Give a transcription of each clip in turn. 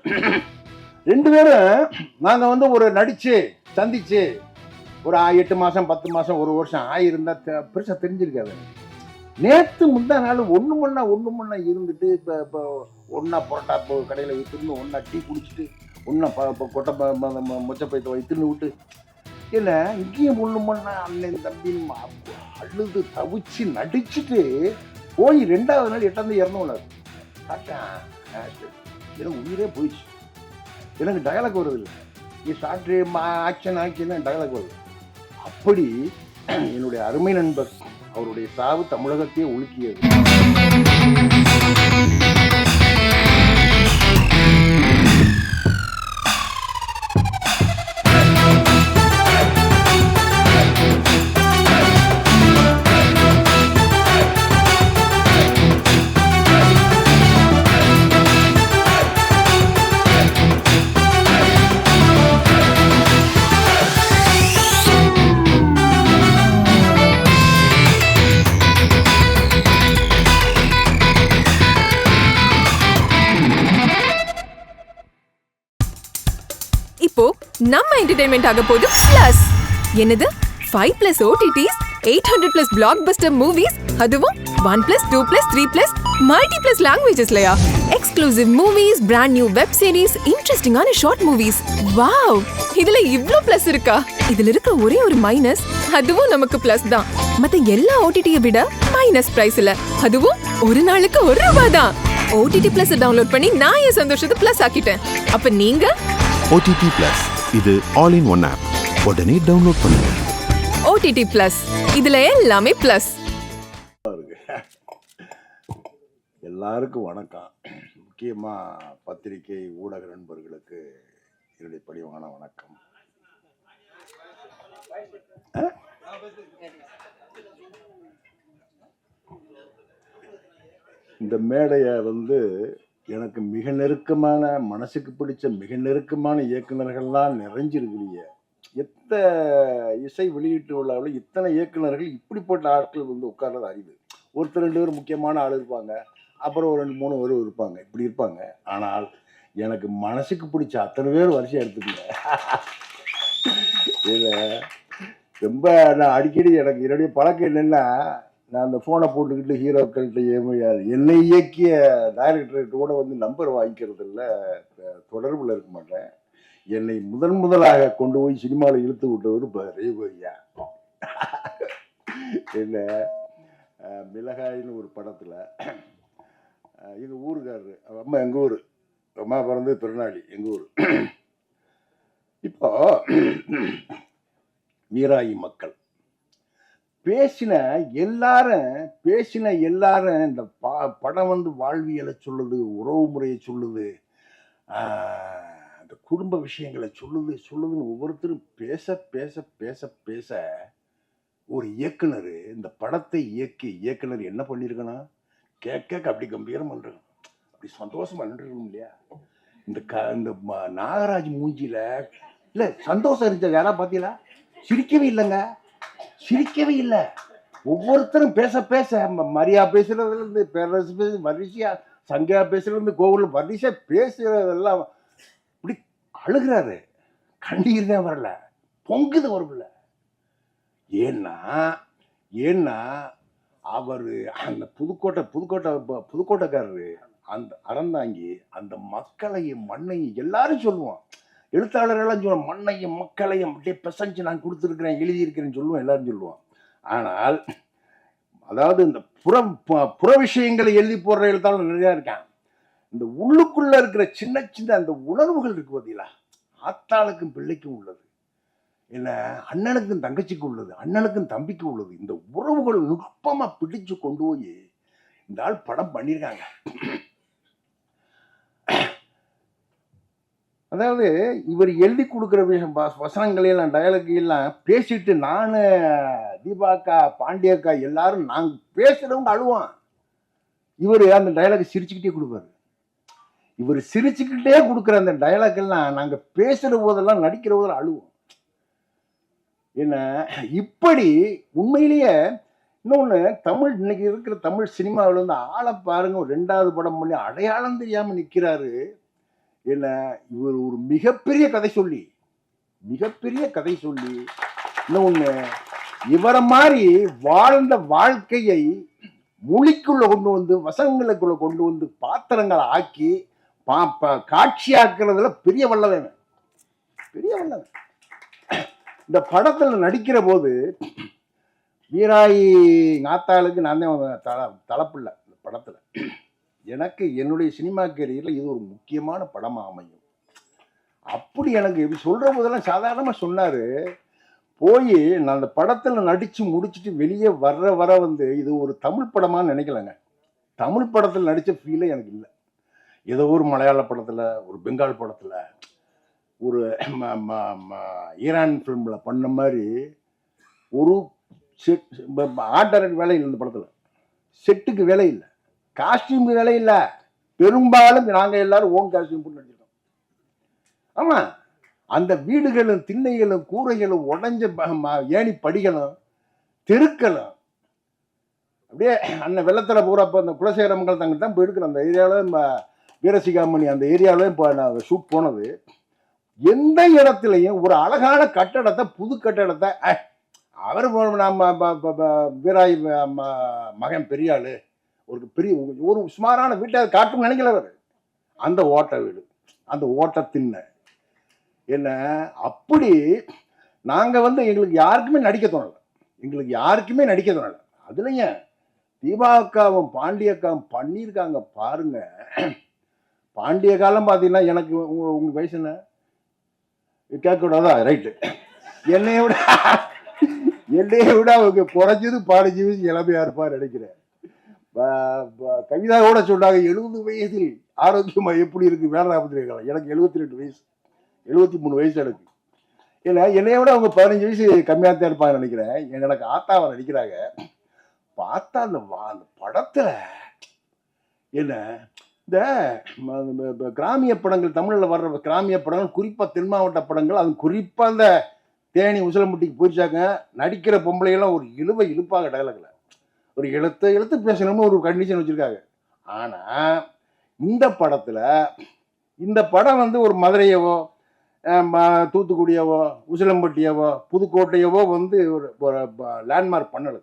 2 பேரும் நாங்கள் வந்து ஒரு நடிச்சு சந்திச்சு ஒரு 8 மாதம் 10 மாதம் 1 வருஷம் ஆயிருந்தா பெருசாக தெரிஞ்சிருக்காது. நேற்று முந்தா நாள் ஒன்று மண்ணா இருந்துட்டு இப்போ ஒன்றா புரோட்டா கடையில் வைத்துருந்து ஒன்றா டீ குடிச்சிட்டு ஒன்றா கொட்டை மொச்சப்பயத்தை வைத்துன்னு விட்டு இல்லை இங்கேயும் ஒன்று மண்ணா அண்ணன் தம்பின்னு அழுது தவிச்சு நடிச்சுட்டு போய் 2வது நாள் 8ஆம் தேதி இறந்தவனார். எனக்கு உயிரே போயிடுச்சு. எனக்கு டயலாக் வருது இல்லை, நீ ஷார்ட்ரு ஆக்ஷன் தான் டயலாக் வருது. அப்படி என்னுடைய அருமை நண்பர் அவருடைய சாவு தமிழகத்தையே உலுக்கியது. இப்போ நம்ம என்டர்டெயின்மெண்ட் ஆக போகுது பிளஸ். என்னது 5+ OTTs, 800+ பிளாக்பஸ்டர் மூவிஸ், அதுவும் 1+, 2+, 3+, மல்டிப்ளஸ் லாங்குவேஜஸ்லயா? Exclusive movies, brand new web series, இன்ட்ரெஸ்டிங்கான ஷார்ட் மூவிஸ். வாவ், இதுல இவ்ளோ பிளஸ் இருக்கா? இதுல இருக்க ஒரே ஒரு மைனஸ், அதுவும் நமக்கு பிளஸ் தான். மத்த எல்லா OTT-யை விட மைனஸ் பிரைஸ்ல, அதுவும் ஒரு நாளுக்கு ₹1 தான். OTT Plus டவுன்லோட் பண்ணி நான் என் சந்தோஷத்தை பிளஸ் ஆக்கிட்டேன். அப்ப நீங்க OTT Plus இது ஆல் இன் ஒன் ஆப். உடனே டவுன்லோட் பண்ணுங்க. OTT Plus இதுல எல்லாமே பிளஸ். எல்லாருக்கும் வணக்கம். முக்கியமா பத்திரிகை ஊடக நண்பர்களுக்கு என்னுடைய பணிவான வணக்கம். இந்த மேடையை வந்து எனக்கு மிக நெருக்கமான, மனசுக்கு பிடிச்ச மிக நெருக்கமான இயக்குநர்கள்லாம் நிறைஞ்சிருக்கிறீங்க. இசை வெளியீட்டு விழாவில் இத்தனை இயக்குநர்கள் இப்படிப்பட்ட ஆட்கள் வந்து உட்கார்றது அறிவு. ஒருத்தர் 2 பேர் முக்கியமான ஆள் இருப்பாங்க, அப்புறம் ஒரு 2 3 பேர் இருப்பாங்க, இப்படி இருப்பாங்க. ஆனால் எனக்கு மனசுக்கு பிடிச்ச அத்தனை பேர் வரிசையாக எடுத்துக்கங்க. இதில் ரொம்ப நான் அடிக்கடி எனக்கு என்னுடைய பழக்கம் என்னென்னா, நான் அந்த ஃபோனை போட்டுக்கிட்டு ஹீரோக்கள்கிட்ட என்னை இயக்கிய டைரக்டர்கிட்ட கூட வந்து நம்பர் வாங்கிக்கிறது இல்லை, தொடர்பில் இருக்க மாட்டேன். என்னை முதலாக கொண்டு போய் சினிமாவில் இழுத்து விட்டவர் ரேவரியா. என்ன மிளகாயின்னு ஒரு படத்தில் எங்கள் ஊருக்காரரு, அம்மா எங்கள் ஊர், அம்மா பிறந்து திருநாளி எங்கள் ஊர். இப்போ வீராயி மக்கள் பேசின எல்லாரும் இந்த படம் வந்து வாழ்வியலை சொல்லுது, உறவு முறையை சொல்லுது, இந்த குடும்ப விஷயங்களை சொல்லுதுன்னு ஒவ்வொருத்தரும் பேச பேச பேச பேச ஒரு இயக்குனர் இந்த படத்தை இயக்குனர் என்ன பண்ணியிருக்கணும், கேட்க அப்படி கம்பீரம் பண்ணுறோம், அப்படி சந்தோஷம் பண்ணிருக்கணும் இல்லையா? இந்த நாகராஜ் மூஞ்சியில் இல்லை சந்தோஷம் இருந்துச்சு. யாரா பார்த்தீங்களா? சிரிக்கவே இல்லை. ஒவ்வொருத்தரும் பேச பேச மரியா பேசுறதுலேருந்து பேரரசு பேச வரிசையா, சங்கையா பேசுறதுலேருந்து கோகுல வரிசையா பேசுறதெல்லாம் இப்படி அழுகிறாரு. கண்ணீர் தான் வரல, பொங்குது வரல. ஏன்னா அவர் அந்த புதுக்கோட்டைக்காரரு அந்த அறந்தாங்கி அந்த மக்களையும் மண்ணையும் எல்லாரும் சொல்லுவோம், எழுத்தாளர்கள்லாம் சொல்லுவோம், மண்ணையும் மக்களையும் அப்படியே பிசைஞ்சு நான் கொடுத்துருக்கிறேன், எழுதியிருக்கிறேன்னு சொல்லுவோம், எல்லாரும் சொல்லுவோம். ஆனால் அதாவது இந்த புற விஷயங்களை எழுதி போடுற எழுத்தாளர் நிறையா இருக்கான். இந்த உள்ளுக்குள்ள இருக்கிற சின்ன அந்த உணர்வுகள் இருக்கு பார்த்தீங்களா, ஆத்தாளுக்கும் பிள்ளைக்கும் உள்ளது, என்ன அண்ணனுக்கும் தங்கச்சிக்கு உள்ளது, அண்ணனுக்கும் தம்பிக்கு உள்ளது. இந்த உறவுகள் நுட்பமா பிடிச்சு கொண்டு போய் இந்த ஆள் படம் பண்ணியிருக்காங்க. அதாவது இவர் எழுதி கொடுக்குற விஷயம், வசனங்களையெல்லாம் டயலாகையெல்லாம் பேசிட்டு நான் தீபாக்கா பாண்டியக்கா எல்லாரும் நாங்கள் பேசுகிறவங்க அழுவான். இவர் அந்த டயலாக் சிரிச்சுக்கிட்டே கொடுப்பாரு. இவர் சிரிச்சுக்கிட்டே கொடுக்குற அந்த டயலாக் எல்லாம் நாங்கள் பேசுகிற போதெல்லாம் நடிக்கிற போதெல்லாம் அழுவோம். என்ன இப்படி உண்மையிலேயே இன்னொன்று, இன்னைக்கு இருக்கிற தமிழ் சினிமாவில் வந்து ஆளை பாருங்க, 2வது படம் பண்ணி அடையாளம் தெரியாமல் நிற்கிறாரு. என்ன இவர் ஒரு மிகப்பெரிய கதை சொல்லி இன்னொன்னு இவரை மாதிரி வாழ்ந்த வாழ்க்கையை மொழிக்குள்ள கொண்டு வந்து வசனங்களுக்குள்ள கொண்டு வந்து பாத்திரங்களை ஆக்கி காட்சியாக்குறதுல பெரிய வல்லவன். இந்த படத்துல நடிக்கிற போது வீராயி நாத்தாளுக்கு நான் தான் தலைப்பில்லை இந்த படத்துல. எனக்கு என்னுடைய சினிமா கேரியர்ல இது ஒரு முக்கியமான படமா அமையும். அப்படி எனக்கு இப்படி சொல்ற போதெல்லாம் சாதாரணமா சொன்னாரு. போய் நான் அந்த படத்துல நடிச்சு முடிச்சுட்டு வெளியே வர வந்து இது ஒரு தமிழ் படமான்னு நினைக்கலங்க. தமிழ் படத்துல நடிச்ச ஃபீலே எனக்கு இல்லை. ஏதோ ஒரு மலையாள படத்துல, ஒரு பெங்கால் படத்துல, ஒரு ஈரான் ஃபிலிம்ல பண்ண மாதிரி ஒரு ஆர்டர் வேலை இல்லை. இந்த படத்துல செட்டுக்கு வேலை இல்லை, காஸ்டியூமுக்கு வேலை இல்லை. பெரும்பாலும் நாங்கள் எல்லாரும் ஓன் காஸ்டியூம் போட்டு நடிச்சிருக்கோம். ஆமா, அந்த வீடுகளும் திண்ணைகளும் கூரைகளும் உடஞ்ச ஏணி படிகளும் தெருக்களும் அப்படியே அண்ணன் வெள்ளத்தில் பூரா அந்த குலசேகரமங்கல் தங்க தான் போயிருக்கிறோம். அந்த ஏரியாவில் வீரசிகாமணி அந்த ஏரியாவில் இப்போ நான் ஷூட் போனது. எந்த இடத்துலையும் ஒரு அழகான கட்டடத்தை, புது கட்டடத்தை, அவர் நம்ம வீராய் மகன் பெரியாள் ஒரு சுமாரான வீட்டை காட்டும் நினைக்கல அவர். அந்த ஓட்ட வீடு, அந்த ஓட்ட திண்ணை என்ன அப்படி நாங்கள் வந்து எங்களுக்கு யாருக்குமே நடிக்க தோணலை. அதுலயும் தீபாக்காவும் பாண்டியக்காவும் பண்ணியிருக்காங்க பாருங்க. பாண்டிய காலம் பார்த்தீங்கன்னா எனக்கு உங்க வயசு என்ன கேட்கக்கூடாதா? ரைட்டு. என்னைய விட அவங்க குறைஞ்சது 15 வயசு இளமையா இருப்பார் நினைக்கிறேன். கவிதா கூட சொன்னாங்க 70 வயதில் ஆரோக்கியமா எப்படி இருக்கு வேலை காலம். எனக்கு 72 வயசு, 73 வயசு எனக்கு. ஏன்னா என்னைய விட அவங்க 15 வயசு கம்மியாக தான் இருப்பாங்க நினைக்கிறேன். எனக்கு ஆத்தாவை நடிக்கிறாங்க. பார்த்தா அந்த படத்துல என்ன இந்த கிராமிய படங்கள், தமிழில் வர்ற கிராமிய படங்கள், குறிப்பாக தென் மாவட்ட படங்கள், அது குறிப்பாக அந்த தேனி உசிலம்பட்டிக்கு போயிடுச்சாங்க. நடிக்கிற பொம்பளையெல்லாம் ஒரு இழுப்பாக டயலாக்ல ஒரு எழுத்து பேசணும்னு ஒரு கண்டிஷன் வச்சிருக்காங்க. ஆனால் இந்த படத்தில் இந்த படம் வந்து ஒரு மதுரையவோ தூத்துக்குடியவோ உசிலம்பட்டியவோ புதுக்கோட்டையவோ வந்து ஒரு லேண்ட்மார்க் பண்ணலை.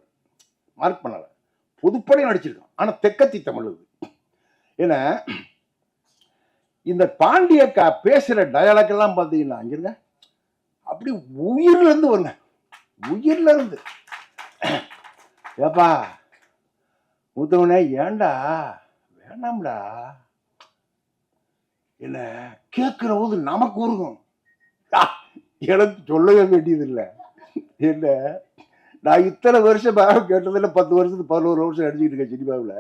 பொதுப்படையும் நடிச்சிருக்கான். ஆனால் தெக்கத்தி தமிழ் இது. ஏன்னா இந்த பாண்டியக்கா பேசுகிற டயலாக் எல்லாம் பார்த்தீங்கன்னா அங்கிருங்க அப்படி உயிர்லேருந்து வருங்க. ஏப்பா மூத்தவனே ஏண்டா வேணாம்டா என்ன கேட்கிற போது நமக்கு உருகும். எனக்கு சொல்லவே வேண்டியது இல்லை. என்ன நான் இத்தனை வருஷம் கேட்டதில்ல, 10 வருஷத்துக்கு 11 வருஷம் நடிச்சுக்கிட்டு இருக்கேன் சினிமாவில்.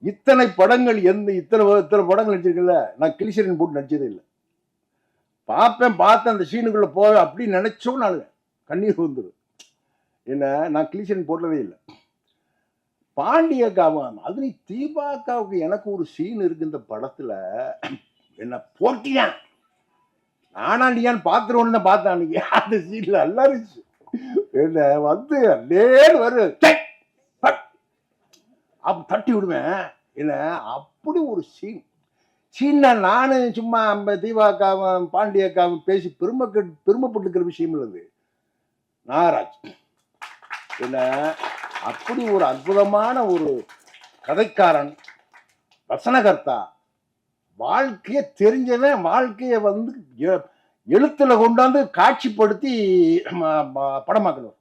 இத்தனை படங்கள் இத்தனை படங்கள் நடிச்சிருக்கல, நான் கிளிசரின் போட்டு நடிச்சதே இல்லை. பார்த்தேன் அந்த சீனுக்குள்ள போவேன் அப்படின்னு நினைச்சோம், நான் கண்ணீர் வந்துடும். என்ன நான் கிளிசரின் போட்டதே இல்லை. பாண்டியக்காவும் அது தீபாக்காவுக்கு எனக்கு ஒரு சீன் இருக்கு இந்த படத்துல. என்ன போட்டியான் நானாண்டியான்னு பார்த்துருவோன்னு தான் பார்த்தேன் அன்னைக்கு. அந்த சீன்ல எல்லாரும் என்ன வந்து வரும் அப்ப தட்டி விடுவேன். என்ன அப்படி ஒரு சீன் நானு சும்மா தீபாக்காவும் பாண்டியக்காவும் பேசி பெருமைப்பட்டுக்கிற விஷயம் இல்லது. நாகராஜ் என்ன அப்படி ஒரு அற்புதமான ஒரு கதைக்காரன், வசனகர்த்தா, வாழ்க்கைய தெரிஞ்சவன், வாழ்க்கைய வந்து எழுத்துல கொண்டாந்து காட்சிப்படுத்தி படமாக்கணும்.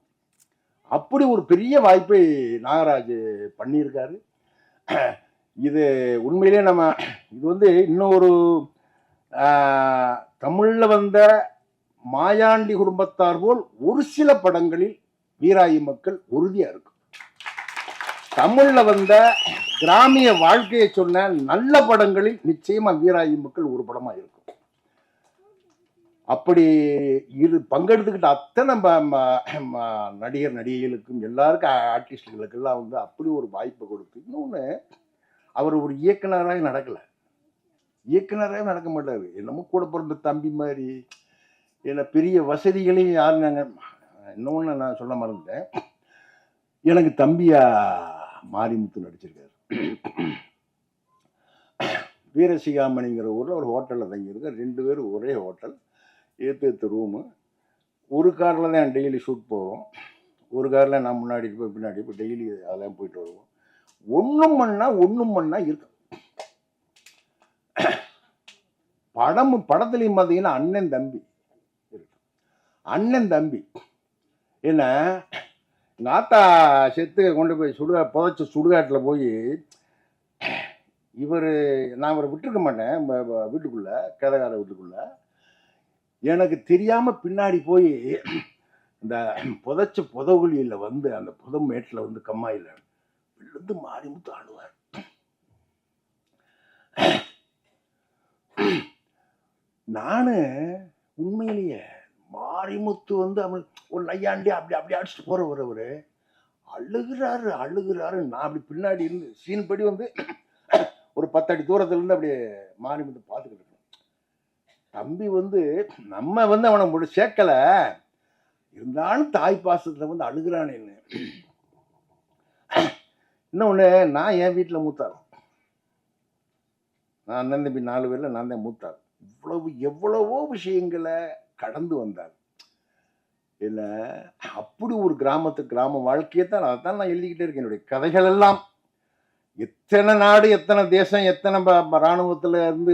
அப்படி ஒரு பெரிய வாய்ப்பை நாகராஜ் பண்ணியிருக்காரு. இது உண்மையிலே இது வந்து இன்னொரு தமிழ்ல வந்த மாயாண்டி குடும்பத்தார் போல் ஒரு சில படங்களில் வீராயி மக்கள் உறுதியா இருக்கும். தமிழ்ல வந்த கிராமிய வாழ்க்கையை சொன்ன நல்ல படங்களில் நிச்சயமா வீராயி மக்கள் ஒரு படமா இருக்கும். அப்படி பங்கெடுத்துக்கிட்ட அத்தனை நடிகர் நடிகைகளுக்கும் எல்லாருக்கும் ஆர்டிஸ்டுகளுக்கு எல்லாம் வந்து அப்படி ஒரு வாய்ப்பை கொடுத்து, இன்னொன்னு அவர் ஒரு இயக்குனராக நடக்க மாட்டாரு. என்னமோ கூட பிறந்த தம்பி மாதிரி. என்ன பெரிய வசதிகளையும் யாரும் இன்னொன்னு நான் சொல்ல மறந்துட்டேன். எனக்கு தம்பியா மாரிமுத்து நடிச்சிருக்காரு. வீரசிகாமணிங்கிற ஊரில் ஒரு ஹோட்டலில் தங்கியிருக்கேன். 2 பேரும் ஒரே ஹோட்டல், ஏற்று ரூமு. ஒரு காரில் தான் டெய்லி ஷூட் போவோம். ஒரு காரில் நான் முன்னாடி இருப்பேன், பின்னாடி இப்போ டெய்லி அதெல்லாம் போயிட்டு வருவோம். ஒன்றும் மண்ணா இருக்கும். படத்துலையும் பார்த்தீங்கன்னா அண்ணன் தம்பி இருக்கும். அண்ணன் தம்பி என்ன, எங்கள் ஆத்தா செத்து கொண்டு போய் புதைச்ச சுடுகாட்டில் போய் நான் இவரை விட்டுருக்க மாட்டேன் வீட்டுக்குள்ளே, கதகார வீட்டுக்குள்ளே. எனக்கு தெரியாமல் பின்னாடி போய் இந்த புதைச்ச புதவுலியில் வந்து அந்த புதமேட்டில் வந்து கம்மாயில் விழுந்து மாரிமுத்து ஆடுவார். நானு உண்மையிலேயே மாரிமுத்து வந்து அவன் ஒரு நையாண்டி அப்படி அடிச்சுட்டு போறவர் அழுகிறாரு. நான் அப்படி பின்னாடி இருந்து சீன் படி வந்து ஒரு 10 அடி தூரத்துல இருந்து அப்படியே மாரிமுத்து பார்த்துக்கிட்டு இருக்கேன். தம்பி வந்து நம்ம வந்து அவனை சேர்க்கல, இருந்தாலும் தாய் பாசத்துல வந்து அழுகிறானேன்னு. இன்னொன்று, நான் என் வீட்டில் மூத்தாள். நான் அண்ணன் தம்பி 4 பேரில் நான் தான் மூத்தாள். எவ்வளவோ விஷயங்களை கடந்து வந்தாள். இல்லை, அப்படி ஒரு கிராம வாழ்க்கையை தான் அதான் நான் எழுதிக்கிட்டே இருக்கேன். என்னுடைய கதைகள் எல்லாம் எத்தனை நாடு, எத்தனை தேசம், எத்தனை இராணுவத்தில் இருந்து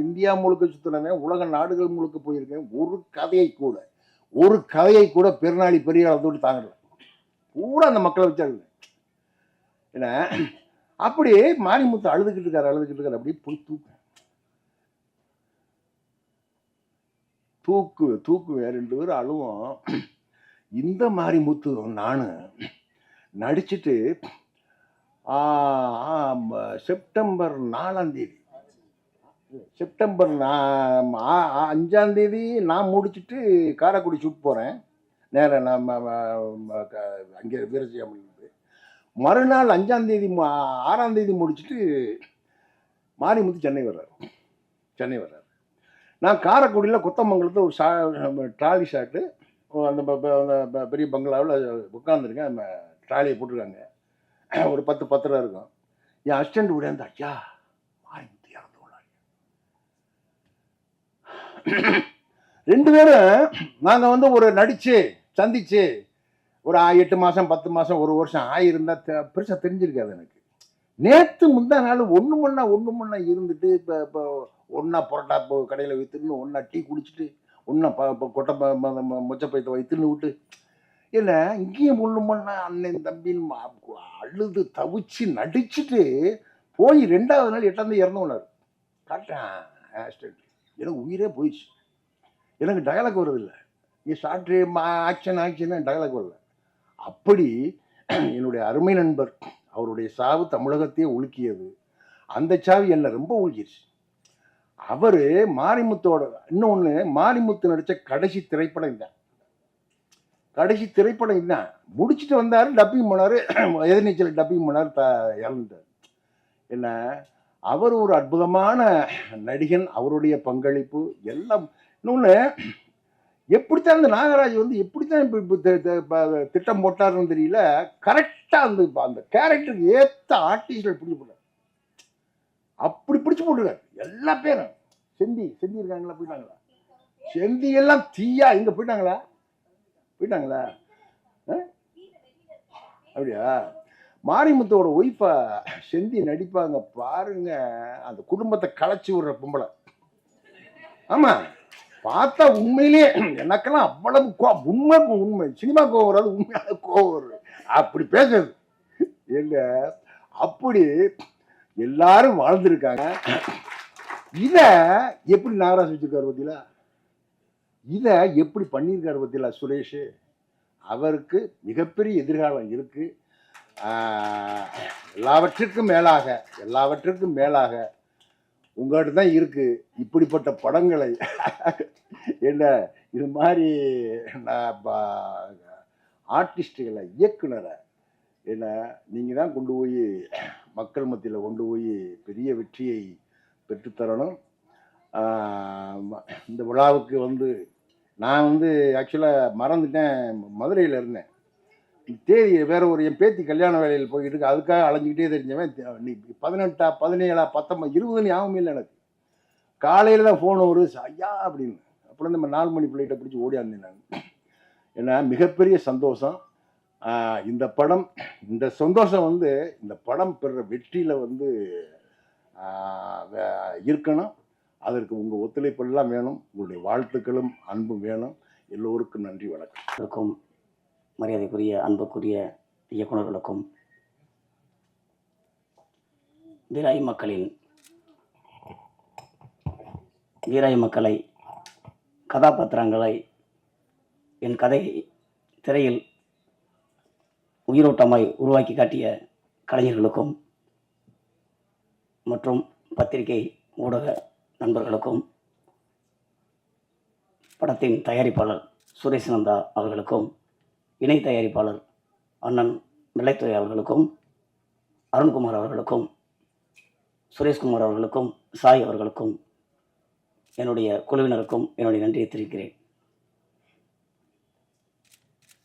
இந்தியா முழுக்க சுற்றினவன், உலக நாடுகள் முழுக்க போயிருக்கேன். ஒரு கதையை கூட பெருநாளி பெரிய அளத்தோடு தாங்கல. பூரா அந்த மக்களை வச்சாங்க. ஏன்னா அப்படியே மாரிமுத்து அழுதுகிட்டு இருக்காரு. அப்படியே போய் தூக்குவேன். 2 பேரும் அழுவோம். இந்த மாரிமுத்து நானு நடிச்சுட்டு செப்டம்பர் 4ஆம் தேதி, செப்டம்பர் 5ஆம் தேதி நான் முடிச்சுட்டு காரைக்குடி ஷூட் போகிறேன். நேரம் நான் அங்கே வீரசிகாமணி. மறுநாள் 5ஆம் தேதி 6ஆம் தேதி முடிச்சுட்டு மாரிமுத்து சென்னை வர்றாரு. நான் காரைக்குடியில் கொத்தமங்கலத்தில் ஒரு ட்ராலி ஷாட்டு, அந்த பெரிய பங்களாவில் உட்காந்துருக்கேன். ட்ராலியை போட்டிருக்காங்க. ஒரு 10 இருக்கும். என் அசிஸ்டண்ட் கூட இருந்து, ஐயா மாரிமுத்து இறந்து போனாரு. 2 பேரும் நாங்கள் வந்து ஒரு நடிச்சு சந்திச்சு ஒரு 8 மாதம் 10 மாதம் 1 வருஷம் ஆகியிருந்தா பெருசாக தெரிஞ்சிருக்காது எனக்கு. நேற்று முந்தா நாள் ஒன்று மண்ணா இருந்துட்டு இப்போ ஒன்றா பரோட்டா கடையில் வைத்துன்னு, ஒன்றா டீ குடிச்சிட்டு, ஒன்றா கொட்டை மொச்சப்பயத்தை வைத்துன்னு விட்டு, இல்லை இங்கேயும் ஒன்று மண்ணா அண்ணன் தம்பின்னு அழுது தவிச்சு நடிச்சுட்டு போய் 2ஆவது நாள் 8ஆம் தேதி இறந்துனார். காட்டேன் ஆக்சிடென்ட். எனக்கு உயிரே போயிடுச்சு. எனக்கு டயலாக் வருதில்லை. இங்கே ஷார்ட்ரு ஆக்ஷன் டயலாக் வரல. அப்படி என்னுடைய அருமை நண்பர், அவருடைய சாவு தமிழகத்தையே உலுக்கியது. அந்த சாவு என்னை ரொம்ப உலுக்கிடுச்சு. அவர் மாரிமுத்தோட இன்னொன்று, மாரிமுத்து நடித்த கடைசி திரைப்படம் தான். முடிச்சுட்டு வந்தார், டப்பிங் போனார், எதிர்நீச்சல் டப்பிங் போனார், இறந்துட்டார். என்ன, அவர் ஒரு அற்புதமான நடிகன். அவருடைய பங்களிப்பு எல்லாம். இன்னொன்று, எப்படித்தான் அந்த நாகராஜ் வந்து எப்படித்தான் திட்டம் போட்டாருன்னு தெரியல. கரெக்டாக அந்த கேரக்டருக்கு ஏற்ற ஆர்டிஸ்ட்கள் பிடிச்சி போட்டார். அப்படி பிடிச்சி போட்டுருக்காரு எல்லா பேரும். செந்தி இருக்காங்களா? போயிட்டாங்களா? செந்தி எல்லாம் தீயா இங்கே போயிட்டாங்களா? அப்படியா? மாரிமுத்தோட ஒய்ஃபை செந்தி நடிப்பாங்க பாருங்க. அந்த குடும்பத்தை களைச்சி விடுற பொம்பளை. ஆமா, பார்த்தா உண்மையிலேயே எனக்கெல்லாம் அவ்வளவு உண்மை சினிமா கோவம் வராது, உண்மையான கோவம் வருது. அப்படி பேசுறது எங்க, அப்படி எல்லாரும் வாழ்ந்துருக்காங்க. இத எப்படி நாகராஜ் வச்சிருக்காரு பத்தியில, இத எப்படி பண்ணியிருக்காரு பத்தியில சுரேஷ். அவருக்கு மிகப்பெரிய எதிர்காலம் இருக்கு. எல்லாவற்றுக்கும் மேலாக உங்கள்கிட்ட தான் இருக்கு இப்படிப்பட்ட படங்களை. என்ன இது மாதிரி ஆர்டிஸ்டுகளை, இயக்குனரை என்ன நீங்கள் தான் கொண்டு போய் மக்கள் மத்தியில் கொண்டு போய் பெரிய வெற்றியை பெற்றுத்தரணும். இந்த விழாவுக்கு வந்து நான் வந்து ஆக்சுவலாக மறந்துட்டேன், மதுரையில் இருந்தேன். தேதி வேற ஒரு என் பேத்தி கல்யாண வேலையில் போயிட்டு இருக்கு, அதுக்காக அலைஞ்சிக்கிட்டே தெரிஞ்சவன் நீ 18 17 19 20 ஞாபகம் இல்லை எனக்கு. காலையில் தான் ஃபோன் வரும், ஐயா அப்படின்னு. அப்புறம் நம்ம 4 மணி பிள்ளைகிட்ட பிடிச்சி ஓடியாந்தேன் நான். ஏன்னா மிகப்பெரிய சந்தோஷம் இந்த படம். இந்த சந்தோஷம் வந்து இந்த படம் பெறுற வெற்றியில் வந்து இருக்கணும். அதற்கு உங்கள் ஒத்துழைப்பெல்லாம் வேணும், உங்களுடைய வாழ்த்துக்களும் அன்பும் வேணும். எல்லோருக்கும் நன்றி, வணக்கம். மரியாதைக்குரிய அன்புக்குரிய இயக்குநர்களுக்கும் வீராய் மக்களை கதாபாத்திரங்களை என் கதையை திரையில் உயிரோட்டமாய் உருவாக்கி காட்டிய கலைஞர்களுக்கும் மற்றும் பத்திரிகை ஊடக நண்பர்களுக்கும் படத்தின் தயாரிப்பாளர் சுரேஷ் நந்தா அவர்களுக்கும் இணை தயாரிப்பாளர் அண்ணன் வெள்ளைத்துறை அவர்களுக்கும் அருண்குமார் அவர்களுக்கும் சுரேஷ்குமார் அவர்களுக்கும் சாய் அவர்களுக்கும் என்னுடைய குழுவினருக்கும் என்னுடைய நன்றியை தெரிவிக்கிறேன்.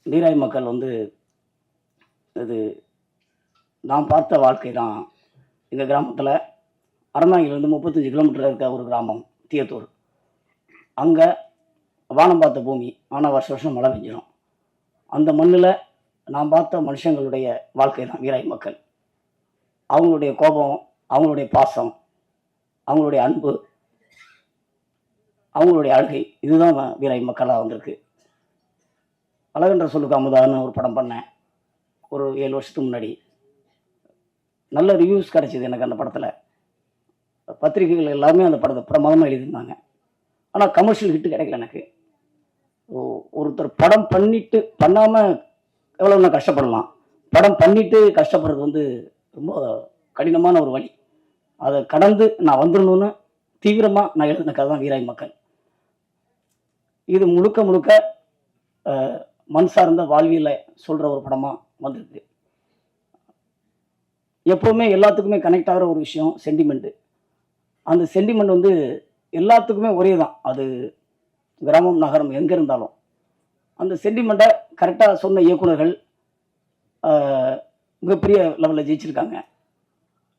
வீராய் மக்கள் வந்து இது நான் பார்த்த வாழ்க்கை தான். எங்கள் கிராமத்தில் அறந்தாங்கிலேருந்து 35 கிலோமீட்டரில் இருக்க ஒரு கிராமம் தீயத்தூர். அங்கே வானம் பார்த்த பூமி, ஆனால் வருஷம் மழை பெஞ்சிடும். அந்த மண்ணில் நான் பார்த்த மனுஷங்களுடைய வாழ்க்கை தான் வீராய் மக்கள். அவங்களுடைய கோபம், அவங்களுடைய பாசம், அவங்களுடைய அன்பு, அவங்களுடைய அழுகை, இதுதான் வீராய் மக்களாக வந்திருக்கு. அழகென்ற சொல்லுக்கு அமுதான்னு ஒரு படம் பண்ணேன் ஒரு 7 வருஷத்துக்கு முன்னாடி. நல்ல ரிவ்யூஸ் கிடச்சிது எனக்கு அந்த படத்தில். பத்திரிகைகள் எல்லாருமே அந்த படத்தை பிரமாதமாக எழுதியிருந்தாங்க. ஆனால் கமர்ஷியல் ஹிட்டு கிடைக்கல எனக்கு. ஒருத்தர் படம் பண்ணாமல் எவ்வளோ நான் கஷ்டப்படலாம், படம் பண்ணிட்டு கஷ்டப்படுறது வந்து ரொம்ப கடினமான ஒரு வழி. அதை கடந்து நான் வந்துடணும்னு தீவிரமாக நான் எழுதின கதை தான் வீராய் மக்கள். இது முழுக்க மண் சார்ந்த வாழ்வியலை சொல்கிற ஒரு படமாக வந்திருக்கு. எப்போவுமே எல்லாத்துக்குமே கனெக்ட் ஆகிற ஒரு விஷயம் சென்டிமெண்ட்டு. அந்த சென்டிமெண்ட் வந்து எல்லாத்துக்குமே ஒரே தான். அது கிராமம் நகரம் எங்கே இருந்தாலும் அந்த சென்டிமெண்ட்டை கரெக்டாக சொன்ன இயக்குனர்கள் மிகப்பெரிய லெவலில் ஜெயிச்சிருக்காங்க.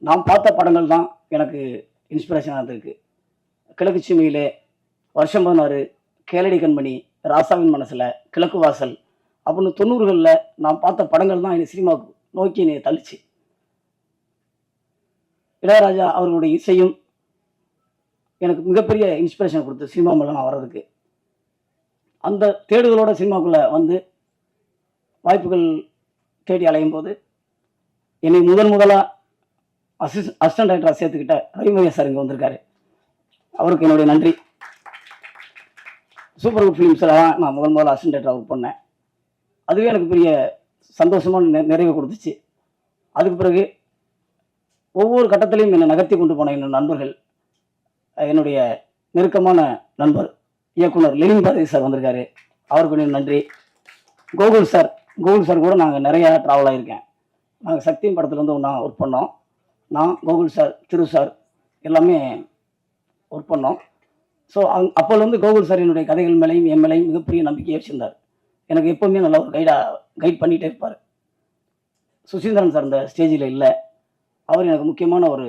நான் பார்த்த படங்கள் தான் எனக்கு இன்ஸ்பிரேஷனாக இருந்திருக்கு. கிழக்கு சீமையிலே, வருஷம் 16, கேளடி கண்மணி, ராசாவின் மனசில், கிழக்கு வாசல் அப்படின்னு 90களில் நான் பார்த்த படங்கள் தான் என்னை சினிமாவுக்கு நோக்கி என்னை தள்ளிச்சு. இளையராஜா அவர்களுடைய இசையும் எனக்கு மிகப்பெரிய இன்ஸ்பிரேஷன் கொடுத்து சினிமா மேலே நான் வர்றதுக்கு. அந்த தேடுதலோட சினிமாக்குள்ளே வந்து வாய்ப்புகள் தேடி அலையும் போது என்னை முதலாக அசிஸ்டன்ட் டைரக்டராக சேர்த்துக்கிட்ட ரவிமரியா சார் இங்கே வந்திருக்காரு. அவருக்கு என்னுடைய நன்றி. சூப்பர் குட் ஃபிலிம்ஸில் தான் நான் முதல்ல அசிஸ்டன்ட் டைரக்டராக ஒர்க் பண்ணேன். அதுவே எனக்கு பெரிய சந்தோஷமான நிறைவு கொடுத்துச்சு. அதுக்கு பிறகு ஒவ்வொரு கட்டத்திலையும் என்னை நகர்த்தி கொண்டு போன என்னோட நண்பர்கள், என்னுடைய நெருக்கமான நண்பர் இயக்குனர் லெனின் பாரதி சார் வந்திருக்காரு. அவருக்கு நன்றி. கோகுல் சார் கூட நாங்கள் நிறையா ட்ராவல் ஆகியிருக்கேன். நாங்கள் சக்தியும் படத்துலேருந்து ஒன்றா ஒர்க் பண்ணோம். நான், கோகுல் சார், திரு சார் எல்லாமே ஒர்க் பண்ணோம். ஸோ அப்போலேருந்து கோகுல் சார் என்னுடைய கதைகள் மேலேயும் என் மேலேயும் மிகப்பெரிய நம்பிக்கையை வச்சுருந்தார். எனக்கு எப்போவுமே நல்ல ஒரு கைட் பண்ணிகிட்டே இருப்பார். சுசீந்திரன் சார் இந்த ஸ்டேஜில் இல்லை. அவர் எனக்கு முக்கியமான ஒரு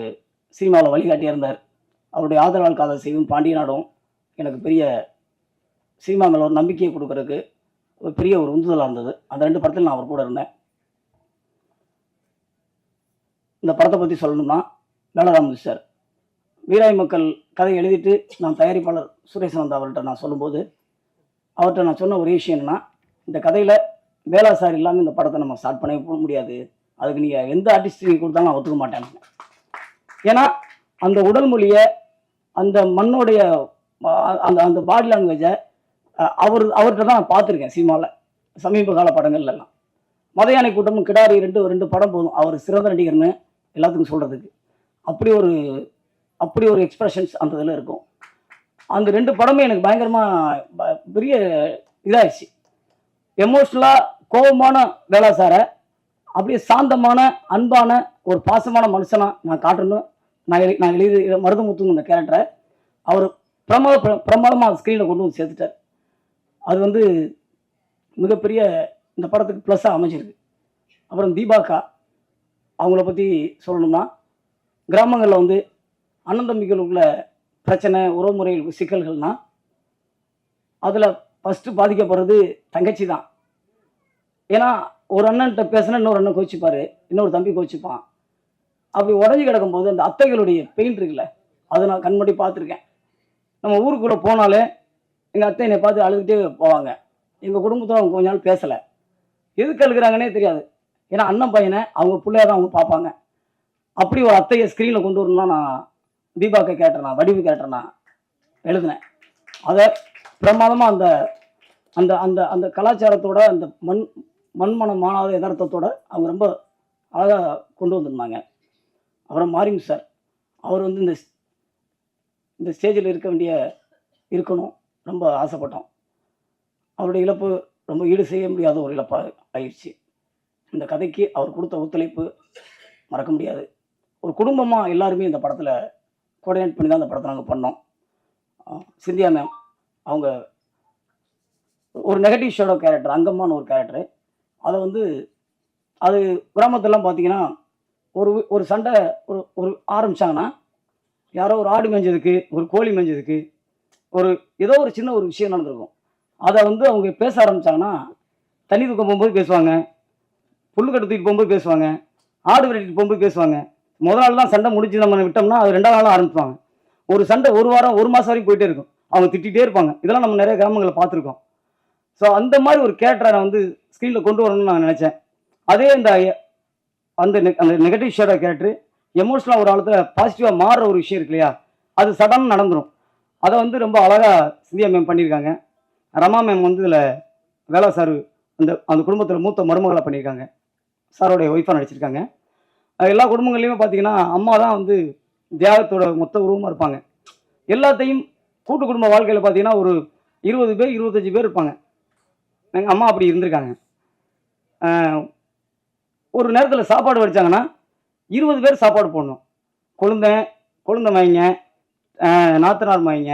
சினிமாவில் வழிகாட்டியாக இருந்தார். அவருடைய ஆதரவால் காதல் செய்தும் பாண்டிய நாடும் எனக்கு பெரிய சினிமா மேலே ஒரு நம்பிக்கையை கொடுக்கறதுக்கு ஒரு பெரிய ஒரு உந்துதலாக இருந்தது. அந்த 2 படத்தில் நான் அவர் கூட இருந்தேன். இந்த படத்தை பற்றி சொல்லணும்னா, வேலராமன் சார் வீராய் மக்கள் கதை எழுதிட்டு நான் தயாரிப்பாளர் சுரேஷ் நந்தா அவர்கிட்ட நான் சொல்லும்போது அவர்கிட்ட நான் சொன்ன ஒரே விஷயம் என்னென்னா, இந்த கதையில் வேலா சார் இல்லாமல் இந்த படத்தை நம்ம ஸ்டார்ட் பண்ணவே போக முடியாது. அதுக்கு நீங்கள் எந்த ஆர்டிஸ்ட் நீங்கள் கொடுத்தாலும் நான் ஒத்துக்க மாட்டேன். ஏன்னா அந்த உடல் மொழியை, அந்த மண்ணோடைய அந்த பாடி லாங்குவேஜை அவர்கிட்ட தான் நான் பார்த்துருக்கேன் சினிமாவில் சமீப கால படங்கள்லாம். மதையானை கூட்டமும் கிடாரி 2 படம் போதும் அவர் சிறந்த நடிகர்னு எல்லாத்துக்கும் சொல்கிறதுக்கு. அப்படி ஒரு எக்ஸ்பிரஷன்ஸ் அந்த இதில் இருக்கும். அந்த 2 படமே எனக்கு பயங்கரமாக பெரிய இதாகிடுச்சு. எமோஷ்னலாக கோபமான வேலா சாரை அப்படியே சாந்தமான, அன்பான, ஒரு பாசமான மனுஷனாக நான் காட்டணும். நான் எழுதி மருதமுத்துங்க இந்த கேரக்டரை அவர் பிரமாதமாக ஸ்க்ரீனில் கொண்டு வந்து சேர்த்துட்டார். அது வந்து மிகப்பெரிய இந்த படத்துக்கு ப்ளஸ்ஸாக அமைஞ்சிருக்கு. அப்புறம் தீபாக்கா, அவங்கள பற்றி சொல்லணும்னா, கிராமங்களில் வந்து அண்ணன் தம்பிகளுக்குள்ள பிரச்சனை, உறவுமுறை சிக்கல்கள்னா அதில் ஃபஸ்ட்டு பாதிக்கப்படுறது தங்கச்சி தான். ஏன்னா ஒரு அண்ணன்கிட்ட பேசினா இன்னொரு அண்ணன் கோச்சிப்பார், இன்னொரு தம்பி கோச்சிப்பான். அப்படி உடஞ்சி கிடக்கும்போது அந்த அத்தைகளுடைய பெயின் இருக்குல்ல, அதை நான் கண்மூடி பார்த்துருக்கேன். நம்ம ஊருக்குள்ளே போனாலே எங்கள் அத்தை என்னை பார்த்து அழுதுகிட்டே போவாங்க. எங்கள் குடும்பத்தில் அவங்க கொஞ்ச நாள் பேசலை, எதுக்கு அழுகிறாங்கன்னே தெரியாது. ஏன்னா அண்ணன் பையனை அவங்க பிள்ளையா தான் அவங்க பார்ப்பாங்க. அப்படி ஒரு அத்தையை ஸ்க்ரீனில் கொண்டு வரணும்னா நான் தீபாக்க கேட்டேன், வடிவு கேட்டேன், நான் எழுதினேன். அதை பிரமாதமாக அந்த அந்த அந்த அந்த கலாச்சாரத்தோட அந்த மண்மனம் மாணாத யதார்த்தத்தோட அவங்க ரொம்ப அழகாக கொண்டு வந்திருந்தாங்க. அப்புறம் மாரிம் சார், அவர் வந்து இந்த ஸ்டேஜில் இருக்கணும் ரொம்ப ஆசைப்பட்டோம். அவருடைய இழப்பு ரொம்ப ஈடு செய்ய முடியாத ஒரு இழப்பாக ஆயிடுச்சு. இந்த கதைக்கு அவர் கொடுத்த ஒத்துழைப்பு மறக்க முடியாது. ஒரு குடும்பமாக எல்லாருமே இந்த படத்தில் கோஆர்டினேட் பண்ணி தான் இந்த படத்தை நாங்கள் பண்ணோம். சிந்தியா மேம் அவங்க ஒரு நெகட்டிவ் ஷேடோ கேரக்டர், அங்கம்மான்னு ஒரு கேரக்டரு. அதை வந்து அது கிராமத்திலலாம் பார்த்தீங்கன்னா ஒரு சண்டை ஒரு ஆரம்பித்தாங்கன்னா, யாரோ ஒரு ஆடு மேய்ஞ்சதுக்கு, ஒரு கோழி மேய்ஞ்சதுக்கு, ஏதோ ஒரு சின்ன ஒரு விஷயம் நடந்திருக்கும். அதை வந்து அவங்க பேச ஆரம்பித்தாங்கன்னா, தண்ணி தூக்க போகும்போது பேசுவாங்க, புல்லுக்கட்டு தூக்கிட்டு போகும்போது பேசுவாங்க, ஆடு விரட்டிட்டு போகும்போது பேசுவாங்க. முதல் நாள் தான் சண்டை முடிச்சு நம்ம விட்டோம்னா அது 2வது நாள் ஆரம்பிப்பாங்க. ஒரு சண்டை ஒரு வாரம் 1 மாதம் வரைக்கும் போயிட்டே இருக்கும். அவங்க திட்டிகிட்டே இருப்பாங்க. இதெல்லாம் நம்ம நிறைய கிராமங்களை பார்த்துருக்கோம். ஸோ அந்த மாதிரி ஒரு கேரக்டரை நான் வந்து ஸ்க்ரீனில் கொண்டு வரணும்னு நான் நினச்சேன். அதே அந்த நெகட்டிவ் ஷேடோ கேரக்டர் எமோஷனலாக ஒரு ஆளத்தில் பாசிட்டிவாக மாறுற ஒரு விஷயம் இருக்கு இல்லையா, அது சடனாக நடந்துடும். அதை வந்து ரொம்ப அழகாக சிந்தியா மேம் பண்ணியிருக்காங்க. ரமா மேம் வந்து இதில் வேளா சார் அந்த குடும்பத்தில் மூத்த மருமகளை பண்ணியிருக்காங்க. சாரோடைய ஒய்ஃபாக நடிச்சிருக்காங்க. எல்லா குடும்பங்கள்லையுமே பார்த்தீங்கன்னா அம்மா தான் வந்து தியாகத்தோட மொத்த உருவமாக இருப்பாங்க. எல்லாத்தையும் கூட்டு குடும்ப வாழ்க்கையில் பார்த்தீங்கன்னா ஒரு 20 பேர் 25 பேர் இருப்பாங்க. எங்கள் அம்மா அப்படி இருந்திருக்காங்க. ஒரு நேரத்தில் சாப்பாடு வடித்தாங்கன்னா 20 பேர் சாப்பாடு போடணும். கொழுந்தை மைங்க, நாத்தனார் மைங்க,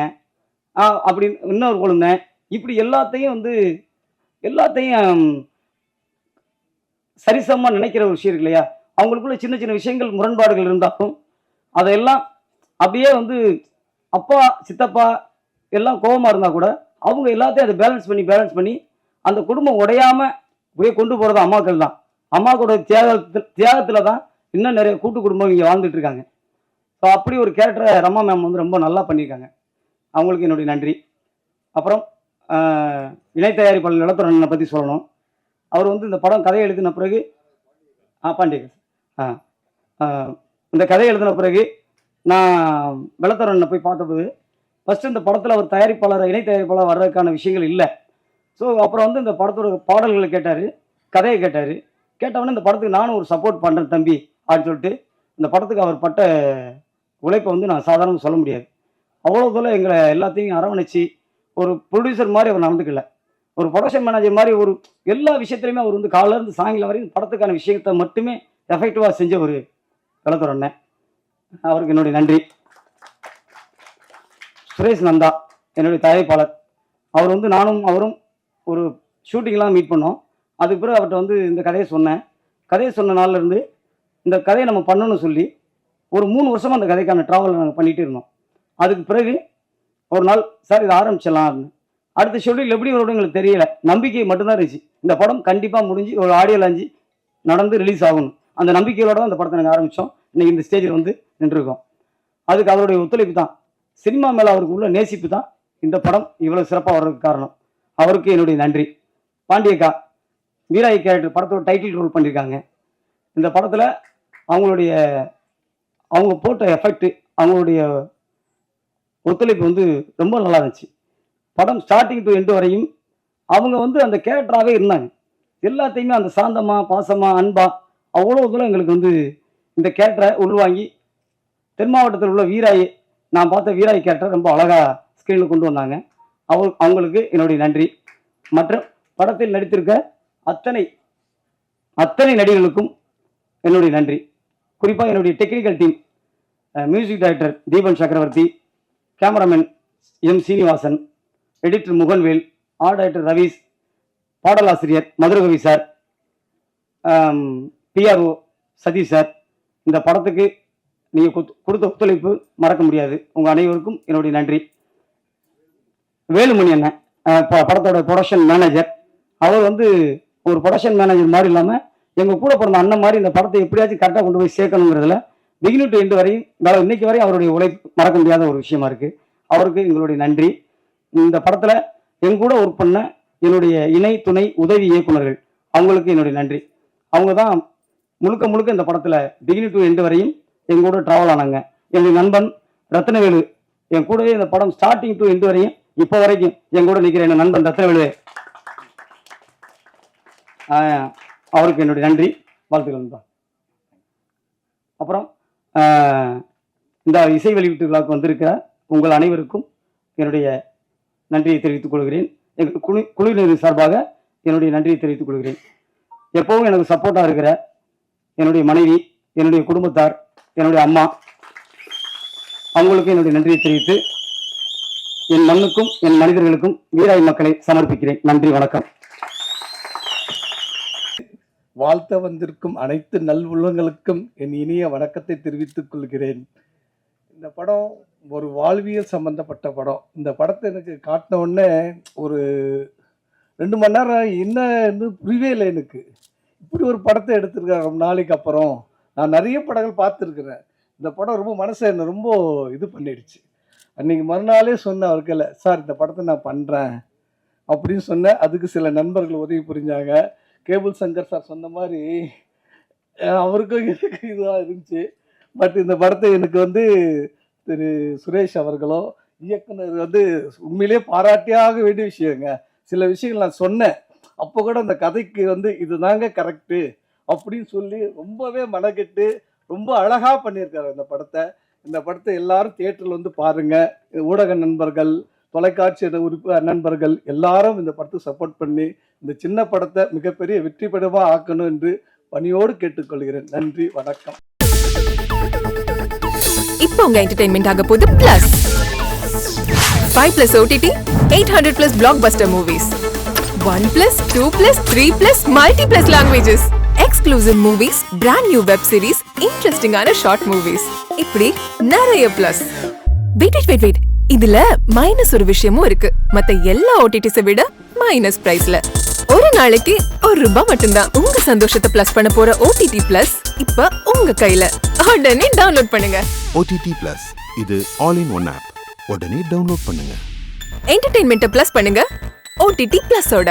அப்படி இன்னொரு கொழுந்தை, இப்படி எல்லாத்தையும் சரிசமமாக நினைக்கிற ஒரு விஷயம் இருக்கு இல்லையா. அவங்களுக்குள்ள சின்ன சின்ன விஷயங்கள் முரண்பாடுகள் இருந்தாலும் அதையெல்லாம் அப்படியே வந்து அப்பா சித்தப்பா எல்லாம் கோபமாக இருந்தால் கூட அவங்க எல்லாத்தையும் அதை பேலன்ஸ் பண்ணி அந்த குடும்பம் உடையாமல் அப்படியே கொண்டு போகிறது அம்மாக்கள் தான். அம்மாக்களோட தியாகத்தில் தான் இன்னும் நிறைய கூட்டு குடும்பம் இங்கே வாழ்ந்துட்டு இருக்காங்க. ஸோ அப்படி ஒரு கேரக்டரை ரமா மேம் வந்து ரொம்ப நல்லா பண்ணியிருக்காங்க. அவங்களுக்கு என்னுடைய நன்றி. அப்புறம் இணை தயாரிப்பாளர் நிலத்துறனை பற்றி சொல்லணும். அவர் வந்து இந்த படம் கதை எழுதின பிறகு பாண்டியன் இந்த கதை எழுதின பிறகு நான் வெள்ளத்தரனை போய் பார்த்தபோது ஃபஸ்ட்டு இந்த படத்தில் அவர் இணை தயாரிப்பாளர் வர்றதுக்கான விஷயங்கள் இல்லை. ஸோ அப்புறம் வந்து இந்த படத்தோட பாடல்களை கேட்டார், கதையை கேட்டவொடனே இந்த படத்துக்கு நானும் ஒரு சப்போர்ட் பண்ணுறேன் தம்பி அப்படின்னு சொல்லிட்டு இந்த படத்துக்கு அவர் பட்ட உழைப்பை வந்து நான் சாதாரணமாக சொல்ல முடியாது. அவ்வளோ தூரம் எங்களை எல்லாத்தையும் அரவணைச்சி ஒரு ப்ரொடியூசர் மாதிரி அவர் நடந்துக்கல, ஒரு ப்ரொடக்ஷன் மேனேஜர் மாதிரி ஒரு எல்லா விஷயத்துலையுமே அவர் வந்து காலையிலேருந்து சாயங்காலம் வரைக்கும் படத்துக்கான விஷயத்தை மட்டுமே எஃபெக்டிவாக செஞ்ச ஒரு வெள்ளத்தோட அவருக்கு என்னுடைய நன்றி. சுரேஷ் நந்தா என்னுடைய தயாரிப்பாளர். அவர் வந்து நானும் அவரும் ஒரு ஷூட்டிங்லாம் மீட் பண்ணோம். அதுக்கு பிறகு அவர்கிட்ட வந்து இந்த கதையை சொன்ன நாள்லேருந்து இந்த கதையை நம்ம பண்ணணும்னு சொல்லி ஒரு 3 வருஷமாக அந்த கதைக்கான ட்ராவல் நாங்கள் பண்ணிகிட்டு இருந்தோம். அதுக்கு பிறகு ஒரு நாள் சார் இதை ஆரம்பிச்சிடலாம் அப்படின்னு. அடுத்த ஷெட்யூல் எப்படி வரும் எங்களுக்கு தெரியல, நம்பிக்கை மட்டும்தான் இருந்துச்சு. இந்த படம் கண்டிப்பாக முடிஞ்சு ஒரு ஆடியோ லான்ச் நடந்து ரிலீஸ் ஆகணும், அந்த நம்பிக்கையோட தான் அந்த படத்தை நாங்கள் ஆரம்பித்தோம். இன்றைக்கி இந்த ஸ்டேஜில் வந்து நின்றுருக்கோம். அதுக்கு அவருடைய ஒத்துழைப்பு தான், சினிமா மேலே அவருக்கு உள்ள நேசிப்பு தான் இந்த படம் இவ்வளோ சிறப்பாக வர்றதுக்கு காரணம். அவருக்கு என்னுடைய நன்றி. பாண்டியக்கா வீராய் கேரக்டர் படத்தோட டைட்டில் ரோல் பண்ணியிருக்காங்க. இந்த படத்தில் அவங்க போட்ட எஃபெக்ட், அவங்களுடைய ஒத்துழைப்பு வந்து ரொம்ப நல்லா இருந்துச்சு. படம் ஸ்டார்டிங் டு எண்டு வரையும் அவங்க வந்து அந்த கேரக்டராகவே இருந்தாங்க. எல்லாத்தையுமே அந்த சாந்தமாக பாசமாக அன்பாக அவ்வளோ தூரம் எங்களுக்கு வந்து இந்த கேரக்டரை உள்வாங்கி தென் மாவட்டத்தில் உள்ள நான் பார்த்த வீராய் கேரக்டரை ரொம்ப அழகாக ஸ்க்ரீனில் கொண்டு வந்தாங்க. அவங்களுக்கு என்னுடைய நன்றி. மற்றும் படத்தில் நடித்திருக்க அத்தனை நடிகர்களுக்கும் என்னுடைய நன்றி. குறிப்பாக என்னுடைய technical team, music director Deepan Chakravarthy, cameraman M Srinivasan, editor Muganvel, art director Ravees, பாடலாசிரியர் Madhurakavi sir, PRO Sathish sir, இந்த படத்துக்கு நீங்கள் கொடுத்த ஒத்துழைப்பு மறக்க முடியாது. உங்கள் அனைவருக்கும் என்னுடைய நன்றி. வேலுமணி அண்ணன் படத்தோட ப்ரொடக்ஷன் மேனேஜர், அவர் வந்து ஒரு ப்ரொடக்ஷன் மேனேஜர் மாதிரி இல்லாமல் எங்கள் கூட பிறந்த அண்ணன் மாதிரி இந்த படத்தை எப்படியாச்சும் கரெக்டாக கொண்டு போய் சேர்க்கணுங்கிறதுல பிகினிங் டு எண்டு வரையும் இன்னைக்கு வரையும் அவருடைய உழைப்பு மறக்க முடியாத ஒரு விஷயமா இருக்குது. அவருக்கு எங்களுடைய நன்றி. இந்த படத்தில் என் கூட ஒர்க் பண்ண என்னுடைய இணை துணை உதவி இயக்குநர்கள், அவங்களுக்கு என்னுடைய நன்றி. அவங்க தான் முழுக்க முழுக்க இந்த படத்தில் பிகினிங் டு எண்டு வரையும் என் கூட ட்ராவல் ஆனாங்க. என்னுடைய நண்பன் ரத்னவேலு என் கூடவே இந்த படம் ஸ்டார்டிங் டு எண்டு வரையும் இப்போ வரைக்கும் என் கூட நிற்கிற என் நண்பன் ரத்னவேலு, அவருக்கு என்னுடைய நன்றி, வாழ்த்துக்கள் தான். அப்புறம் இந்த இசை வெளியீட்டு விழாவுக்கு வந்திருக்கிற உங்கள் அனைவருக்கும் என்னுடைய நன்றியை தெரிவித்துக் கொள்கிறேன். எங்கள் குழுவினர் சார்பாக என்னுடைய நன்றியை தெரிவித்துக் கொள்கிறேன். எப்பவும் எனக்கு சப்போர்ட்டாக இருக்கிற என்னுடைய மனைவி, என்னுடைய குடும்பத்தார், என்னுடைய அம்மா, அவங்களுக்கு என்னுடைய நன்றியை தெரிவித்து என் மண்ணுக்கும் என் மனிதர்களுக்கும் வீராய் மக்களை சமர்ப்பிக்கிறேன். நன்றி, வணக்கம். வாழ்த்த வந்திருக்கும் அனைத்து நல்வுள்ளங்களுக்கும் என் இனிய வணக்கத்தை தெரிவித்துக் கொள்கிறேன். இந்த படம் ஒரு வாழ்வியல் சம்பந்தப்பட்ட படம். இந்த படத்தை எனக்கு காட்டின உடனே ஒரு 2 மணி நேரம் என்னன்னு புரியவே இல்லை எனக்கு. இப்படி ஒரு படத்தை எடுத்திருக்காங்க ரொம்ப நாளைக்கு அப்புறம். நான் நிறைய படங்கள் பார்த்துருக்குறேன். இந்த படம் ரொம்ப மனசை என்னை ரொம்ப இது பண்ணிடுச்சு. அன்றைக்கி மறுநாளே சொன்னேன் அவர்கிட்ட, சார் இந்த படத்தை நான் பண்ணுறேன் அப்படின்னு சொன்னேன். அதுக்கு சில நண்பர்கள் உதவி புரிஞ்சாங்க. கேபிள் சங்கர் சார் சொன்ன மாதிரி அவருக்கும் எனக்கு இதுவாக இருந்துச்சு. பட் இந்த படத்தை எனக்கு வந்து திரு சுரேஷ் அவர்களோ இயக்குனர் வந்து உண்மையிலே பாராட்டியாக வேண்டிய விஷயங்க. சில விஷயங்கள் நான் சொன்னேன், அப்போ கூட அந்த கதைக்கு வந்து இதுதாங்க கரெக்டு அப்படின்னு சொல்லி ரொம்பவே மனக்கெட்டு ரொம்ப அழகாக பண்ணியிருக்காரு இந்த படத்தை. இந்த படத்தை எல்லாரும் தியேட்டரில் வந்து பாருங்கள். ஊடக நண்பர்கள், தொலைக்காட்சி நண்பர்கள் எல்லாரும் இந்த படத்தை சப்போர்ட் பண்ணி இந்த சின்ன படத்தை மிகப்பெரிய வெற்றி படமாக ஆக்கணும் என்று பணியோடு கேட்டுக்கொள்கிறேன். நன்றி, வணக்கம். இப்போ உங்க என்டர்டெயின்மெண்ட் ஆக போகுது plus 5+ OTT 800+ blockbuster movies 1+, 2+, 3+, multi+ languages exclusive movies, brand new web series, இன்ட்ரெஸ்டிங்கான ஷார்ட் மூவிஸ், இப்படி நிறைய பிளஸ். வெயிட் இதுல மைனஸ் ஒரு விஷயமும் இருக்கு. மத்த எல்லா ஓடிடிஸை விட மைனஸ் பிரைஸ்ல ஒரு நாளைக்கு ₹1 மட்டும்தான். உங்க சந்தோஷத்தை பிளஸ் பண்ண போற OTT பிளஸ் இப்ப உங்க கையில. உடனே டவுன்லோட் பண்ணுங்க. OTT Plus இது ஆல் இன் ஒன் ஆப். உடனே டவுன்லோட் பண்ணுங்க. என்டர்டெயின்மெண்ட்டை பிளஸ் பண்ணுங்க OTT பிளஸோட.